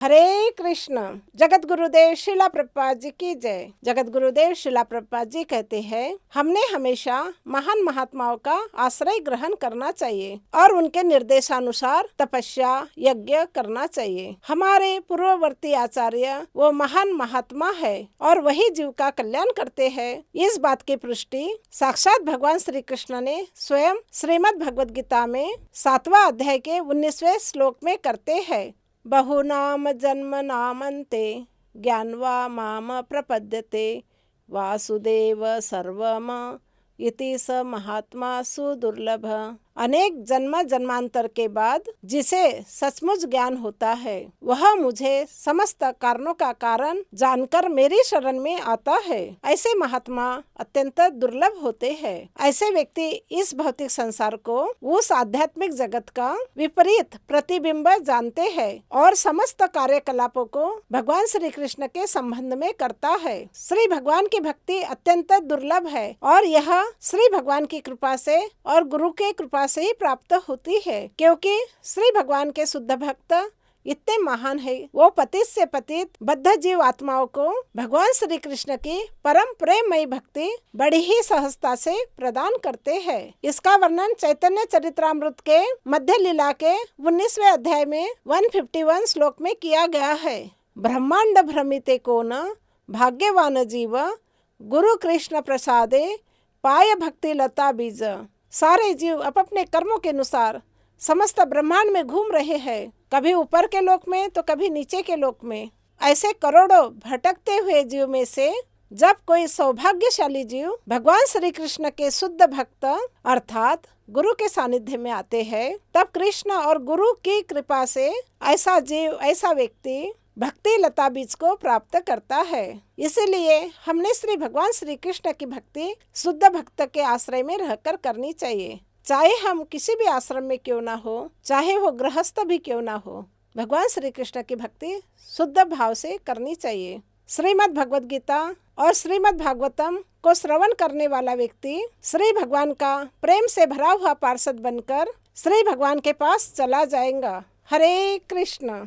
हरे कृष्ण। जगत गुरुदेव शिला प्रभुपाद जी की जय। जगत गुरुदेव शिला प्रभुपाद जी कहते हैं, हमने हमेशा महान महात्माओं का आश्रय ग्रहण करना चाहिए और उनके निर्देशानुसार तपस्या यज्ञ करना चाहिए। हमारे पूर्ववर्ती आचार्य वो महान महात्मा है और वही जीव का कल्याण करते हैं। इस बात की पुष्टि साक्षात भगवान श्री कृष्ण ने स्वयं श्रीमद् भगवद गीता में 7वां अध्याय के 19वें श्लोक में करते हैं। बहुनाम जन्म नामन्ते ज्ञानवा माम प्रपद्यते वासुदेव सर्वम इति स महात्मा सुदुर्लभ। अनेक जन्म जन्मांतर के बाद जिसे सचमुच ज्ञान होता है वह मुझे समस्त कारणों का कारण जानकर मेरी शरण में आता है। ऐसे महात्मा अत्यंत दुर्लभ होते हैं। ऐसे व्यक्ति इस भौतिक संसार को उस आध्यात्मिक जगत का विपरीत प्रतिबिंब जानते हैं और समस्त कार्यकलापों को भगवान श्री कृष्ण के संबंध में करता है। श्री भगवान की भक्ति अत्यंत दुर्लभ है और यह श्री भगवान की कृपा से और गुरु के कृपा से ही प्राप्त होती है, क्योंकि श्री भगवान के शुद्ध भक्त इतने महान है। वो पतित से पतित बद्ध जीव आत्माओं को भगवान श्री कृष्ण की परम प्रेममयी भक्ति बड़ी ही सहजता से प्रदान करते हैं। इसका वर्णन चैतन्य चरित्रामृत के मध्य लीला के 19वें अध्याय में 151 श्लोक में किया गया है। ब्रह्मांड भ्रमिते को न भाग्यवान जीव गुरु कृष्ण प्रसादे पाय भक्ति लता बीज। सारे जीव अपने कर्मों के अनुसार समस्त ब्रह्मांड में घूम रहे हैं, कभी ऊपर के लोक में तो कभी नीचे के लोक में। ऐसे करोड़ों भटकते हुए जीव में से जब कोई सौभाग्यशाली जीव भगवान श्री कृष्ण के शुद्ध भक्त अर्थात गुरु के सानिध्य में आते हैं, तब कृष्ण और गुरु की कृपा से ऐसा जीव ऐसा व्यक्ति भक्ति लता बीज को प्राप्त करता है। इसीलिए हमने श्री भगवान श्री कृष्ण की भक्ति शुद्ध भक्त के आश्रय में रहकर करनी चाहिए। चाहे हम किसी भी आश्रम में क्यों ना हो, चाहे वो गृहस्थ भी क्यों ना हो, भगवान श्री कृष्ण की भक्ति शुद्ध भाव से करनी चाहिए। श्रीमद् भगवद गीता और श्रीमद् भागवतम को श्रवण करने वाला व्यक्ति श्री भगवान का प्रेम से भरा हुआ पार्षद बनकर श्री भगवान के पास चला जाएगा। हरे कृष्ण।